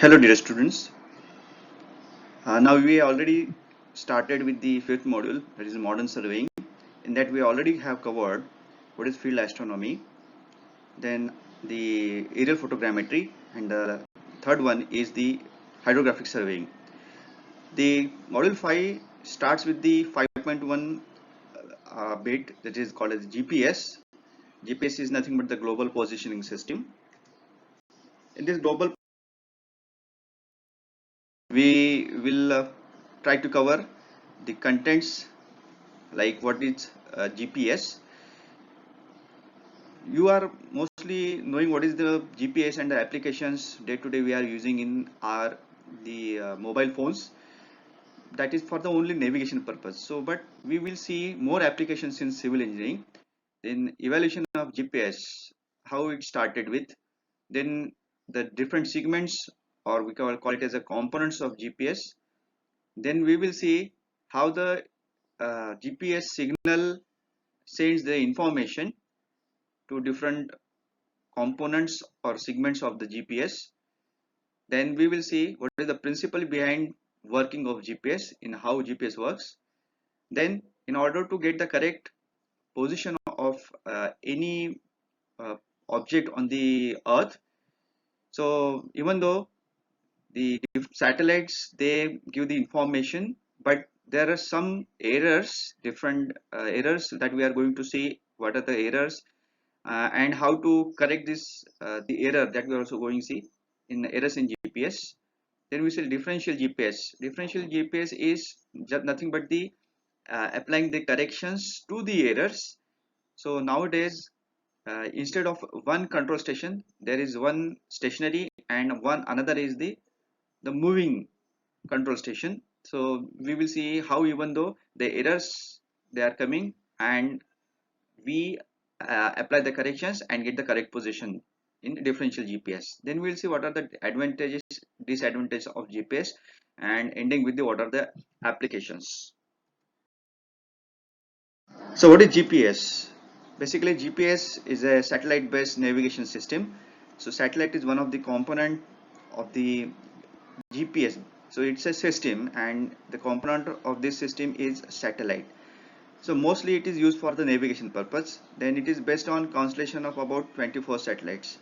Hello dear students. Now we already started with the fifth module, that is modern surveying. In that we already have covered what is field astronomy, then the aerial photogrammetry, and the third one is the hydrographic surveying. The module 5 starts with the 5.1 bit, that is called as GPS. GPS is nothing but the global positioning system. In this global, we will try to cover the contents like what is GPS. You are mostly knowing what is the GPS and the applications day to day we are using in our mobile phones. That is for the only navigation purpose. So, but we will see more applications in civil engineering. Then evaluation of GPS, how it started with, then the different segments, or we call it as a components of GPS. Then we will see how the GPS signal sends the information to different components or segments of the GPS. Then we will see what is the principle behind working of GPS, in how GPS works. Then in order to get the correct position of any uh, object on the earth, so even though the satellites they give the information, but there are some errors, different errors that we are going to see what are the errors, and how to correct this the error that we are also going to see in errors in GPS. Then we see differential GPS. Differential GPS is just nothing but the applying the corrections to the errors. So nowadays, instead of one control station, there is one stationary and one another is the moving control station. So we will see how even though the errors they are coming, and we apply the corrections and get the correct position in differential GPS. Then we'll see what are the advantages, disadvantages of GPS, and ending with the what are the applications. So what is GPS? Basically, GPS is a satellite-based navigation system. So satellite is one of the component of the GPS. So it's a system, and the component of this system is satellite. So mostly it is used for the navigation purpose. Then it is based on constellation of about 24 satellites.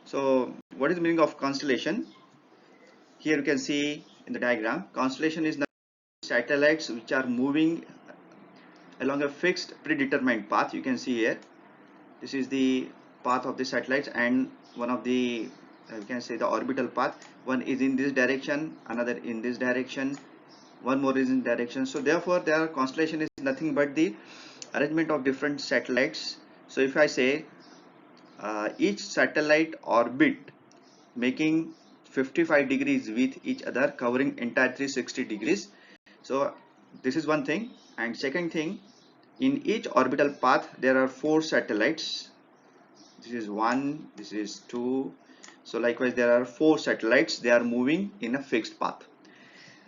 So what is the meaning of constellation? Here you can see in the diagram, constellation is satellites which are moving along a fixed predetermined path. You can see here, this is the path of the satellites, and one of the you can say the orbital path. One is in this direction, another in this direction, one more is in direction. So therefore their constellation is nothing but the arrangement of different satellites. So if I say each satellite orbit making 55 degrees with each other, covering entire 360 degrees. So this is one thing. And second thing, in each orbital path there are 4 satellites. This is 1, this is 2. So likewise there are 4 satellites, they are moving in a fixed path.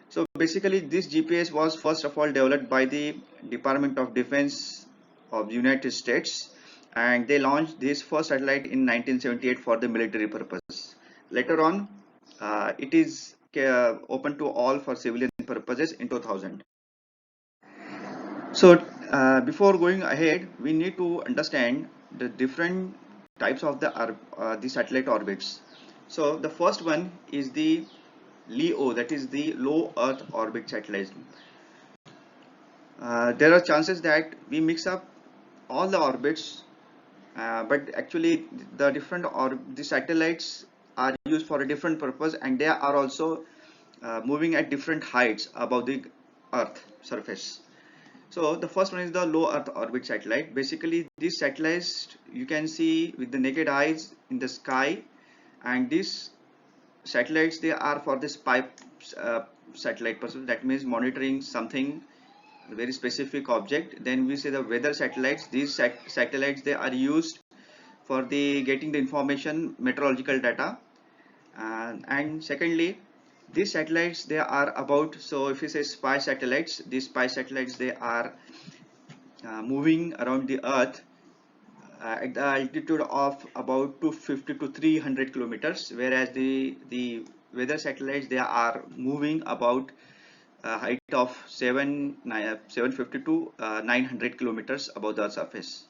So basically this GPS was first of all developed by the Department of Defense of the United States, and they launched this first satellite in 1978 for the military purpose. Later on, it is open to all for civilian purposes in 2000. So before going ahead, we need to understand the different types of the satellite orbits. So the first one is the LEO, that is the low Earth orbit satellite. There are chances that we mix up all the orbits, but actually the different or the satellites are used for a different purpose, and they are also moving at different heights above the Earth surface. So the first one is the low Earth orbit satellite. Basically, these satellites you can see with the naked eyes in the sky, and these satellites they are for the spy satellite purpose. That means monitoring something very specific object. Then we say the weather satellites. These satellites they are used for the getting the information, meteorological data. And secondly, these satellites they are about, so if you say spy satellites, these spy satellites they are moving around the earth at the altitude of about 250 to 300 kilometers, whereas the weather satellites, they are moving about a height of 750 to 900 kilometers above the surface.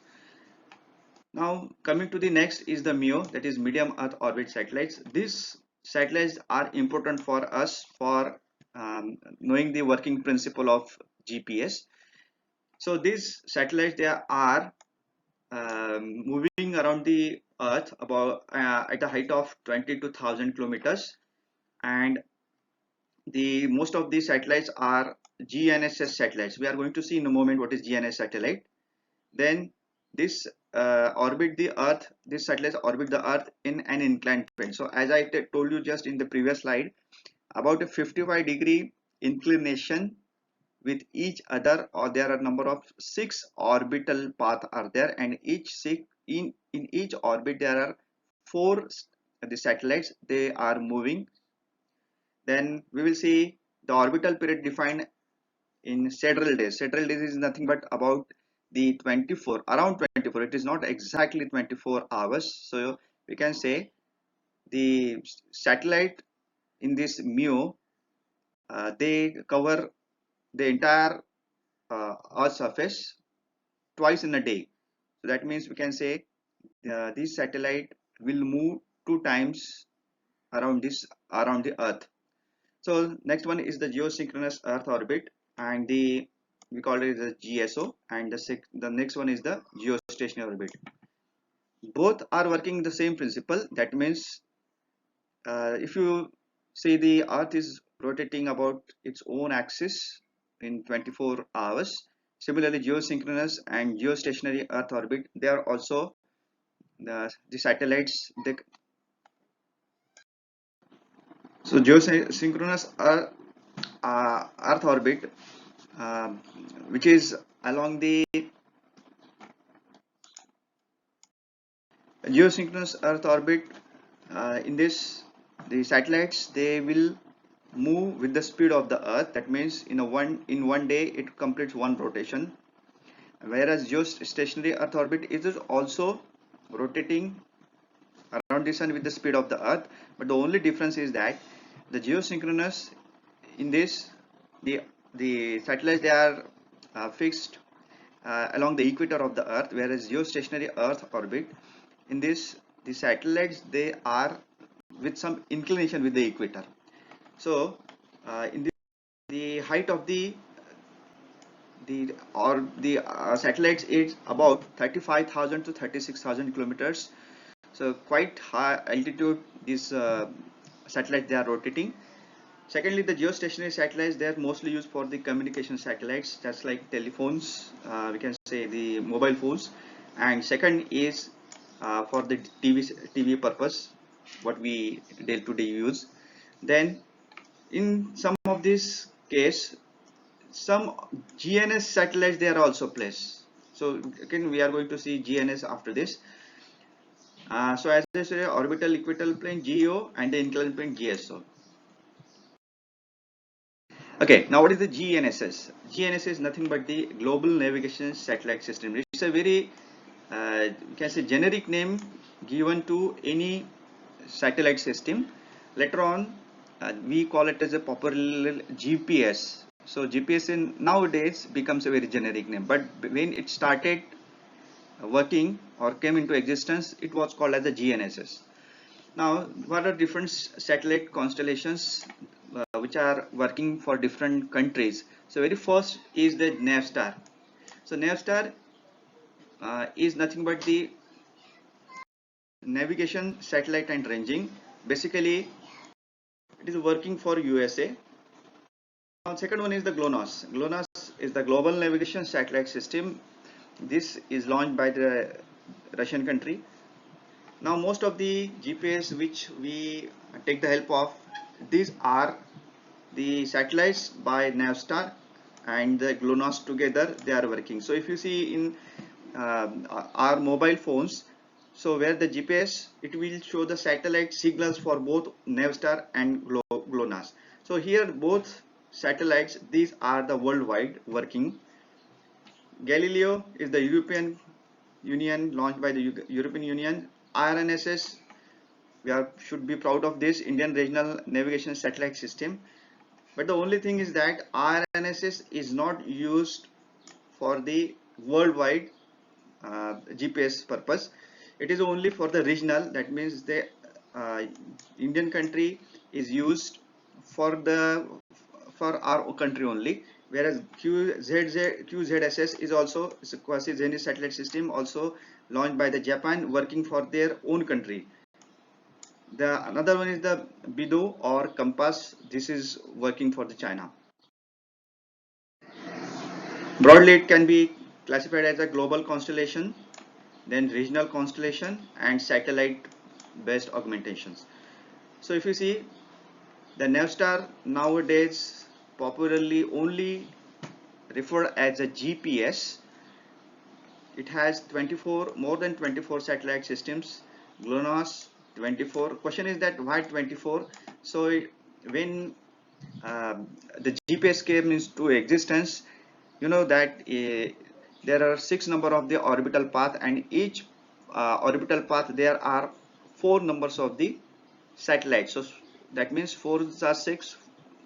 Now coming to the next is the MEO, that is medium earth orbit satellites. These satellites are important for us for knowing the working principle of GPS. So these satellites, they are moving around the earth about at a height of 22,000 kilometers, and the most of these satellites are GNSS satellites. We are going to see in a moment what is GNSS satellite. Then this orbit the earth, these satellites orbit the earth in an inclined plane. So as I told you just in the previous slide, about a 55-degree inclination with each other, or there are a number of 6 orbital paths are there, and in each orbit there are 4 the satellites, they are moving. Then we will see the orbital period defined in sidereal days. Sidereal days is nothing but about the 24, around 24. It is not exactly 24 hours. So we can say the satellite in this MEO, they cover the entire Earth surface twice in a day. So that means we can say this satellite will move 2 times around the Earth. So next one is the geosynchronous Earth orbit, and we call it the GSO, and the next one is the geostationary orbit. Both are working the same principle. That means if you say the Earth is rotating about its own axis in 24 hours, similarly geosynchronous and geostationary Earth orbit, they are also the satellites. So geosynchronous Earth orbit, um, which is along the geosynchronous Earth orbit. In this, the satellites, they will move with the speed of the Earth. That means in one day it completes one rotation. Whereas geostationary Earth orbit is also rotating around the sun with the speed of the Earth. But the only difference is that the geosynchronous, in this, the satellites, they are fixed along the equator of the Earth, whereas geostationary Earth orbit, in this, the satellites, they are with some inclination with the equator. So in this, the height of the satellites is about 35,000 to 36,000 kilometers. So quite high altitude these satellites, they are rotating. Secondly, the geostationary satellites, they are mostly used for the communication satellites, just like telephones, we can say the mobile phones. And second is for the TV purpose, what we day to day use. Then in some of this case, some GNS satellites, they are also placed. So again, we are going to see GNS after this. So as I say, orbital equatorial plane GEO and the inclined plane GSO. Okay, now what is the GNSS? GNSS is nothing but the Global Navigation Satellite System. It's a very, you can say, generic name given to any satellite system. Later on, we call it as a popular GPS. So GPS in nowadays becomes a very generic name. But when it started working or came into existence, it was called as the GNSS. Now, what are different satellite constellations which are working for different countries? So, very first is the Navstar. So, Navstar is nothing but the navigation, satellite, and ranging. Basically, it is working for USA. Now, second one is the GLONASS. GLONASS is the Global Navigation Satellite System. This is launched by the Russian country. Now most of the GPS which we take the help of, these are the satellites by Navstar and the GLONASS together, they are working. So if you see in our mobile phones, so where the GPS, it will show the satellite signals for both Navstar and GLONASS. So here both satellites, these are the worldwide working. Galileo is the European Union, launched by the European Union. RNSS we are should be proud of this Indian regional navigation satellite system. But the only thing is that RNSS is not used for the worldwide GPS purpose. It is only for the regional. That means the uh, Indian country is used for the for our country only. Whereas QZSS is also a quasi Zenith satellite system, also launched by the Japan, working for their own country. The another one is the BIDO or Compass. This is working for the China. Broadly, it can be classified as a global constellation, then regional constellation, and satellite based augmentations. So if you see, the Navstar nowadays popularly only referred as a GPS. It has 24 more than 24 satellite systems. GLONASS 24. Question is that why 24? So when the GPS came into existence, you know that there are 6 number of the orbital path, and each orbital path there are 4 numbers of the satellites. So that means 4 are 6,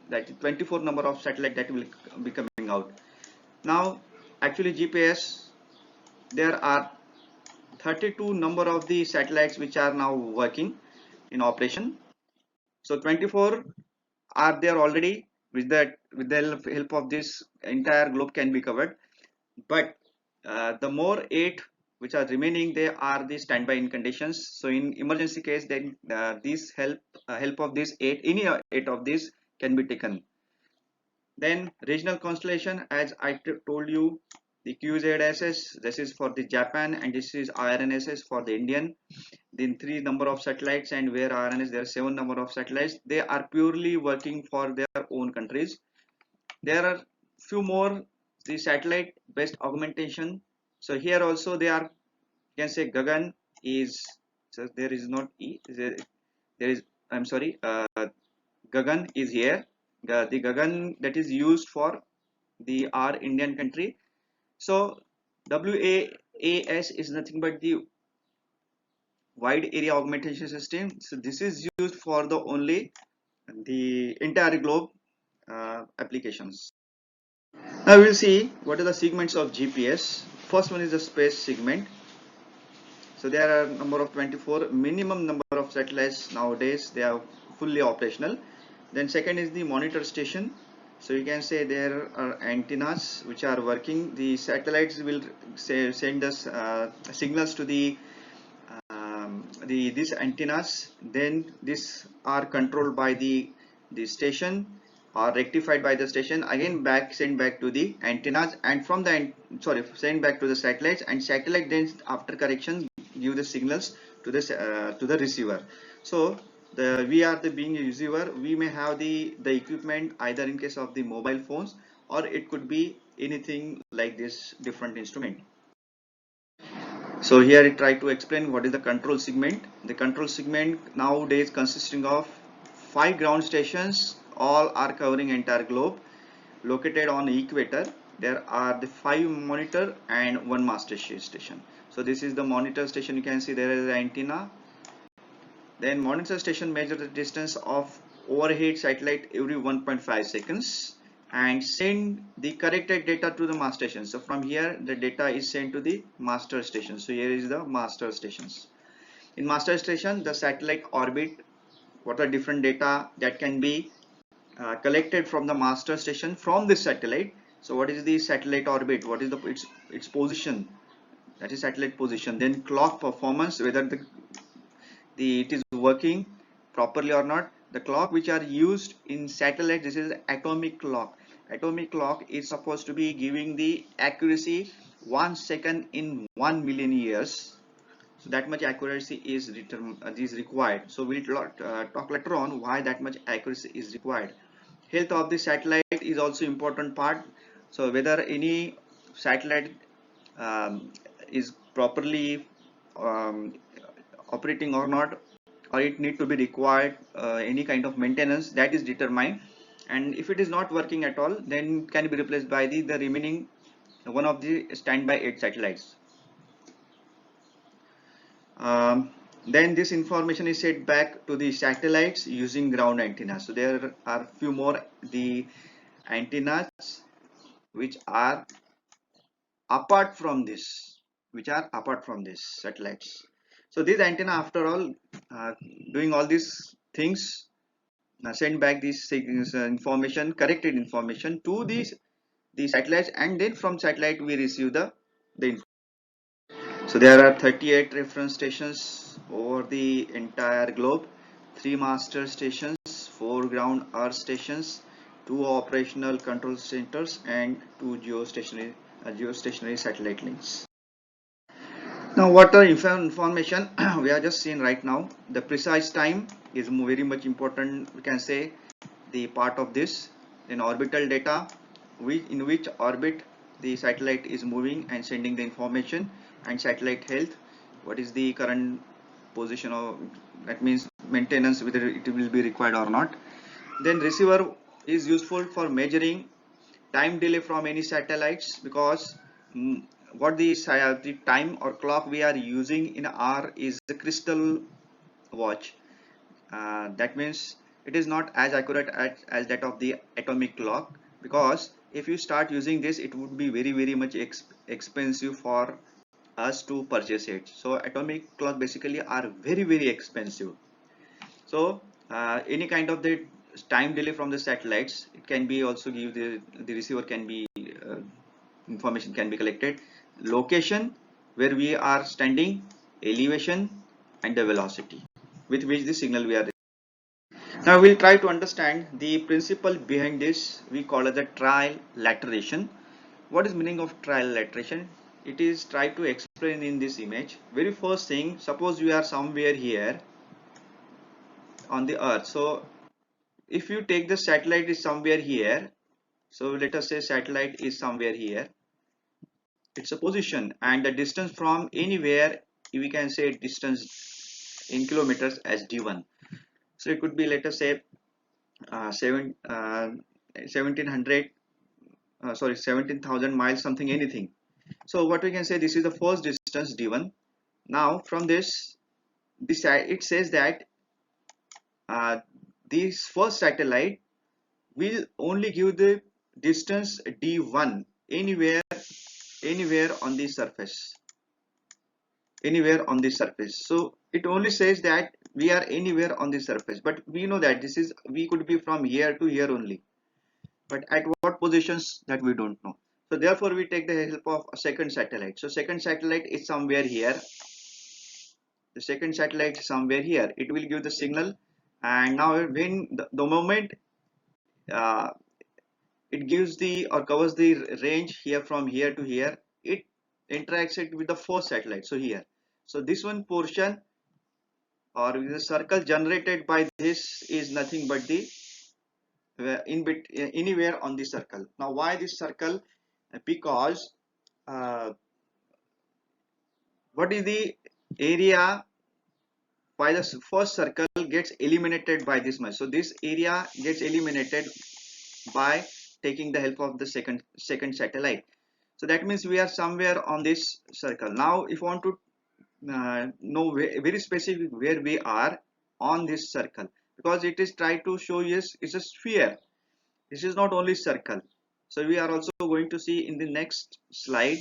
that is 24 number of satellite that will be coming out. Now actually GPS, there are 32 number of the satellites which are now working in operation. So 24 are there already, with the help of this entire globe can be covered. But the more 8 which are remaining, they are the standby in conditions. So in emergency case, then this help of this 8, any 8 of these can be taken. Then regional constellation, as I told you, the QZSS, this is for the Japan, and this is RNSS for the Indian. Then 3 number of satellites, and where RNS there are 7 number of satellites. They are purely working for their own countries. There are few more the satellite based augmentation. So here also they are, you can say Gagan is, so there is not E, there is, I'm sorry, Gagan is here. The Gagan that is used for the our Indian country. So WAAS is nothing but the wide area augmentation system. So this is used for the only the entire globe applications. Now we'll see what are the segments of GPS. First one is the space segment. So there are number of 24 minimum number of satellites nowadays. They are fully operational. Then second is the monitor station. So you can say there are antennas which are working. The satellites will say, send us signals to these antennas. Then these are controlled by the station, or rectified by the station, again sent back to the antennas, and from the sent back to the satellites, and satellite then after correction give the signals to the receiver. So we are the being a receiver, we may have the equipment either in case of the mobile phones, or it could be anything like this different instrument. So here I try to explain what is the control segment. The control segment nowadays consisting of 5 ground stations, all are covering entire globe, located on equator. There are the 5 monitor and 1 master station. So this is the monitor station. You can see there is the antenna. Then monitor station measure the distance of overhead satellite every 1.5 seconds and send the corrected data to the master station. So from here the data is sent to the master station. So here is the master stations. In master station, the satellite orbit, what are different data that can be collected from the master station from this satellite. So what is the satellite orbit, what is the its position, that is satellite position. Then clock performance, whether it is working properly or not. The clock which are used in satellite, this is atomic clock. Atomic clock is supposed to be giving the accuracy 1 second in 1 million years. So that much accuracy is required. So we'll talk later on why that much accuracy is required. Health of the satellite is also important part. So whether any satellite is properly um, operating or not, or it need to be required any kind of maintenance, that is determined. And if it is not working at all, then it can be replaced by the remaining one of the standby 8 satellites. um, Then this information is sent back to the satellites using ground antennas. So there are few more the antennas which are apart from this, satellites. So this antenna, after all, uh, doing all these things, send back this information, corrected information to the satellites, and then from satellite we receive the information. So there are 38 reference stations over the entire globe, 3 master stations, 4 ground earth stations, 2 operational control centers, and 2 geostationary satellite links. Now, what are information we are just seeing right now? The precise time is very much important. We can say the part of this. Then orbital data, in which orbit the satellite is moving and sending the information, and satellite health. What is the current position of, that means maintenance, whether it will be required or not. Then receiver is useful for measuring time delay from any satellites, because what the time or clock we are using in R is the crystal watch. That means it is not as accurate as that of the atomic clock, because if you start using this, it would be very much expensive for us to purchase it. So atomic clock basically are very expensive. So any kind of the time delay from the satellites, it can be also give the receiver can be information can be collected, location where we are standing, elevation, and the velocity with which the signal we are. Now we'll try to understand the principle behind this. We call it the trilateration. What is meaning of trilateration? It is try to explain in this image. Very first thing, suppose we are somewhere here on the earth. So if you take the satellite is somewhere here, so let us say satellite is somewhere here, it's a position, and the distance from anywhere, we can say distance in kilometers as d1. So it could be, let us say 1700 sorry 17,000 miles, something, anything. So what we can say, this is the first distance d1. Now from this it says that uh, this first satellite will only give the distance d1 anywhere on the surface, so it only says that we are anywhere on the surface, but we know that we could be from here to here only, but at what positions, that we don't know. So therefore we take the help of a second satellite. So second satellite is somewhere here, it will give the signal. And now when the moment uh, it gives the or covers the range here from here to here, it interacts it with the first satellite, so here. So this one portion or the circle generated by this is nothing but the anywhere on the circle. Now why this circle? Because what is the area by the first circle gets eliminated by this much, so this area gets eliminated by taking the help of the second satellite. So that means we are somewhere on this circle. Now if you want to know very specific where we are on this circle, because it is try to show, yes, it's a sphere, this is not only circle. So we are also going to see in the next slide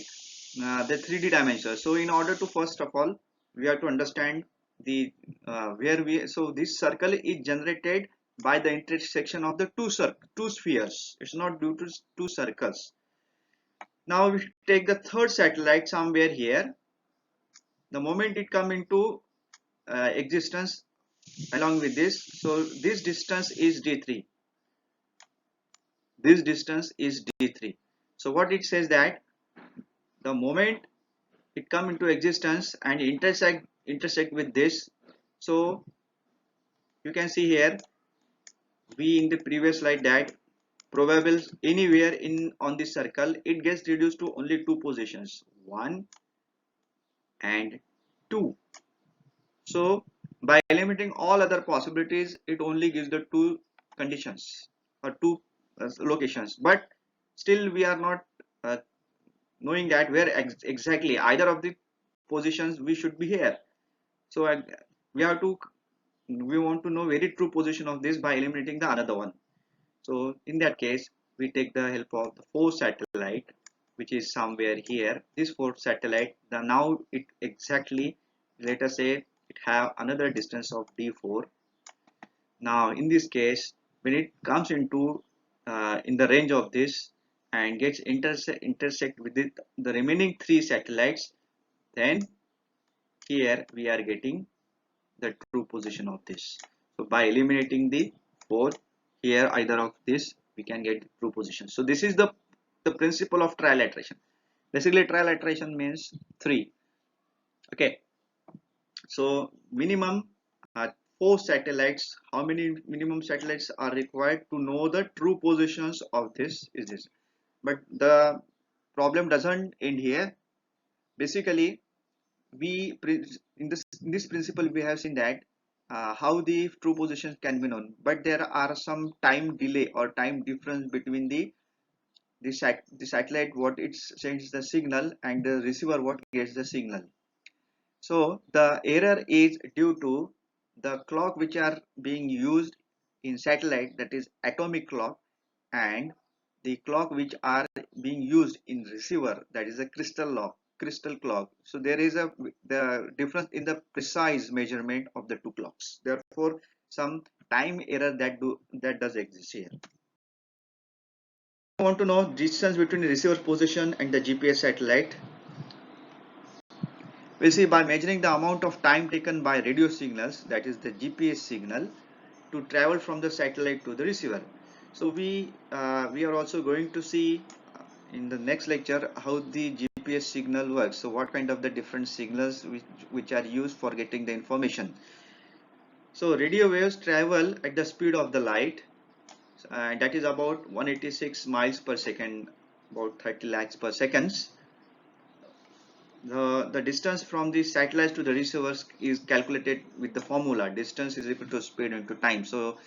the 3D dimension. So in order to, first of all, we have to understand the where we, so this circle is generated by the intersection of the two spheres. It's not due to two circles. Now we take the third satellite somewhere here. The moment it come into existence along with this, so this distance is d3, so what it says that the moment it come into existence and intersect with this, so you can see here, we in the previous slide that probable anywhere in on this circle, it gets reduced to only two positions, 1 and 2. So by eliminating all other possibilities, it only gives the two conditions or two locations, but still we are not uh, knowing that where exactly either of the positions we should be here. So we want to know very true position of this by eliminating the another one. So in that case, we take the help of the fourth satellite, which is somewhere here. This fourth satellite, now it exactly, let us say it have another distance of d4. Now in this case, when it comes into in the range of this and gets intersect with the remaining three satellites, then here we are getting the true position of this. So by eliminating the 4 here, either of this, we can get the true position. So this is the principle of trial iteration. Basically trial iteration means 3. Okay, so minimum 4 satellites. How many minimum satellites are required to know the true positions of this is this. But the problem doesn't end here. Basically in this principle we have seen that how the true positions can be known, but there are some time delay or time difference between the satellite what it sends the signal and the receiver what gets the signal. So the error is due to the clock which are being used in satellite, that is atomic clock, and the clock which are being used in receiver, that is a crystal clock. So there is the difference in the precise measurement of the two clocks, therefore some time error that does exist here. I want to know distance between the receiver position and the GPS satellite. We'll see by measuring the amount of time taken by radio signals, that is the GPS signal, to travel from the satellite to the receiver. So we are also going to see in the next lecture how the GPS signal works. So what kind of the different signals which are used for getting the information. So radio waves travel at the speed of the light, and that is about 186 miles per second, about 30 lakhs per seconds. The distance from the satellites to the receivers is calculated with the formula distance is equal to speed into time. So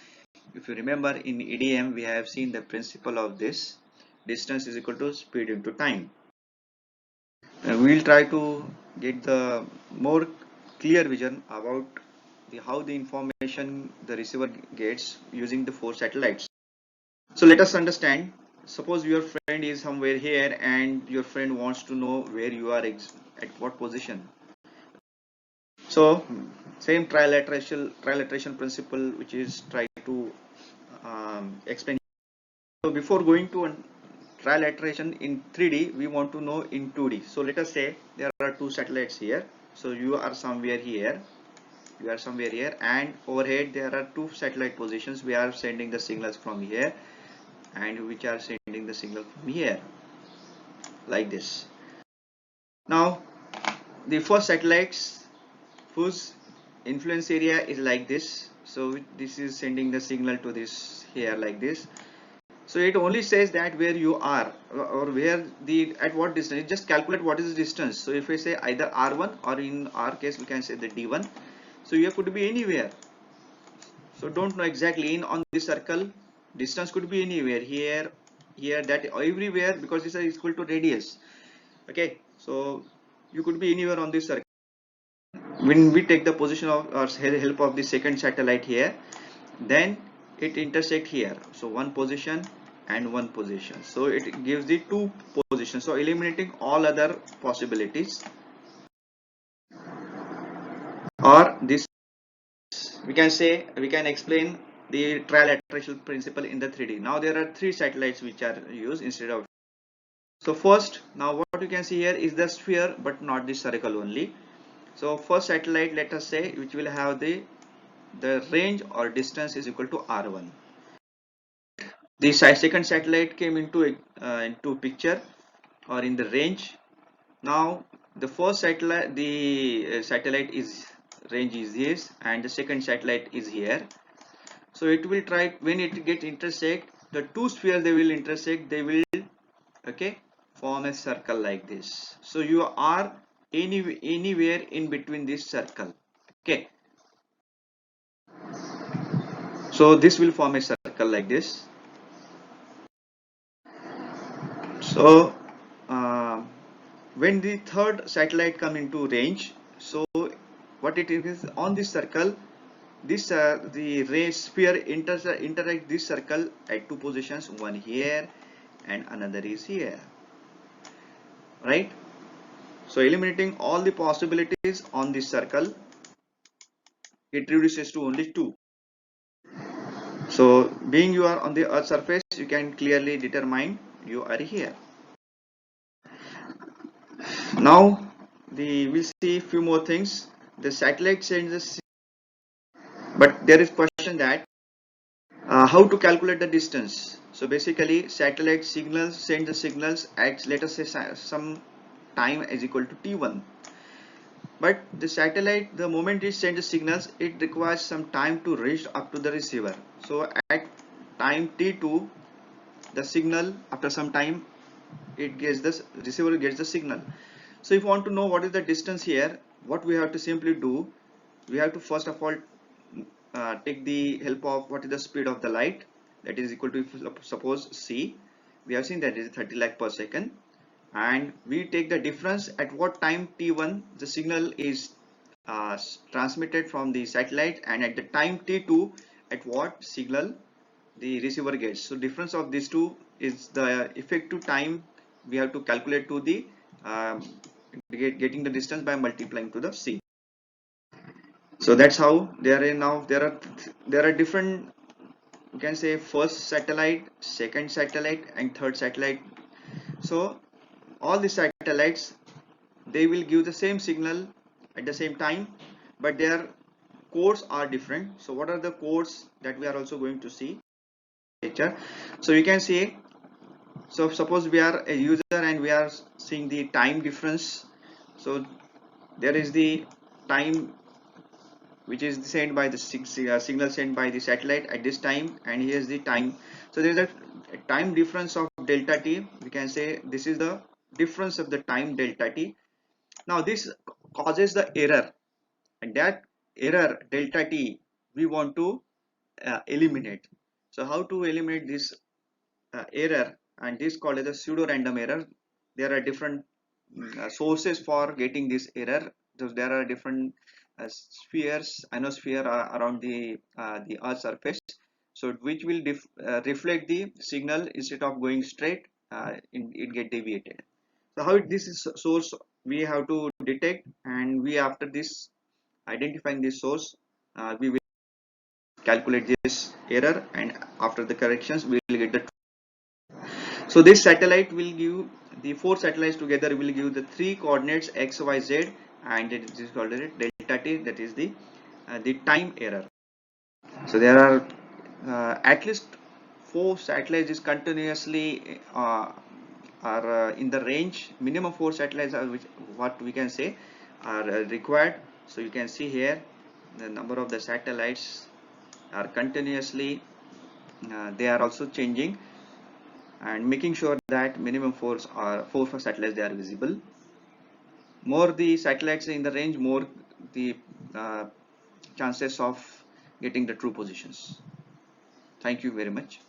if you remember in EDM we have seen the principle of this, distance is equal to speed into time. We'll try to get the more clear vision about how the information the receiver gets using the 4 satellites. So let us understand. Suppose your friend is somewhere here and your friend wants to know where you are at what position. So same trilateration principle which is try to explain. So before going to trilateration in 3D, we want to know in 2D. So let us say there are 2 satellites here. So you are somewhere here, and overhead there are 2 satellite positions. We are sending the signals from here and which are sending the signal from here, like this. Now the first satellites whose influence area is like this. So this is sending the signal to this here like this. So it only says that where you are or where at what distance. It just calculate what is the distance. So if I say either R1 or in our case we can say the D1. So you could be anywhere. So don't know exactly on this circle. Distance could be anywhere, here, that, everywhere, because this is equal to radius. Okay, so you could be anywhere on this circle. When we take the position of or help of the second satellite here, then it intersect here. So one position and one position. So it gives the 2 positions. So eliminating all other possibilities. Or this we can explain the trilateral principle in the 3D. Now there are 3 satellites which are used instead of. So first, now what you can see here is the sphere but not the circle only. So first satellite, let us say, which will have the range or distance is equal to R1. The second satellite came into picture or in the range. Now the first satellite, the satellite is range is this, and the second satellite is here. So it will try, when it get intersect, the 2 spheres they will intersect, they will form a circle like this. So you are anywhere in between this circle. Okay, so this will form a circle like this. So when the third satellite come into range, so what what it is on this circle, this the ray sphere interact this circle at two positions, one here and another is here, right? So eliminating all the possibilities on this circle, it reduces to only two. So being you are on the earth surface, you can clearly determine you are here. Now we'll see few more things. The satellite sends the, but there is question that how to calculate the distance. So basically satellite signals send the signals at, let us say, some time is equal to t1, but the satellite, the moment it sends the signals, it requires some time to reach up to the receiver. So at time t2, the signal, after some time, it gets this receiver gets the signal. So if you want to know what is the distance here, what we have to simply do, we have to first of all take the help of what is the speed of the light, that is equal to, suppose c, we have seen that is 30 lakh per second, and we take the difference at what time t1 the signal is transmitted from the satellite, and at the time t2 at what signal the receiver gets. So difference of these two is the effective time we have to calculate to the getting the distance by multiplying to the c. So that's how there are different, you can say, first satellite, second satellite and third satellite. So all the satellites, they will give the same signal at the same time, but their codes are different. So what are the codes that we are also going to see later? So you can see, so suppose we are a user and we are seeing the time difference. So there is the time which is sent by the signal sent by the satellite at this time, and here's the time. So there is a time difference of delta t. We can say this is the difference of the time delta t. Now this causes the error, and that error delta t we want to eliminate. So how to eliminate this error, and this called as a pseudo random error. There are different sources for getting this error. So there are different spheres, ionosphere around the earth surface, so which will reflect the signal instead of going straight, it get deviated. So how this is source we have to detect, and we, after this identifying this source, we will calculate this error, and after the corrections we will get the. So this satellite will give, the four satellites together will give the three coordinates x, y, z, and it is called delta t, that is the time error. So there are at least four satellites is continuously are in the range. Minimum four satellites are, which what we can say, are required. So you can see here the number of the satellites are continuously they are also changing, and making sure that minimum four satellites they are visible. More the satellites in the range, more the chances of getting the true positions. Thank you very much.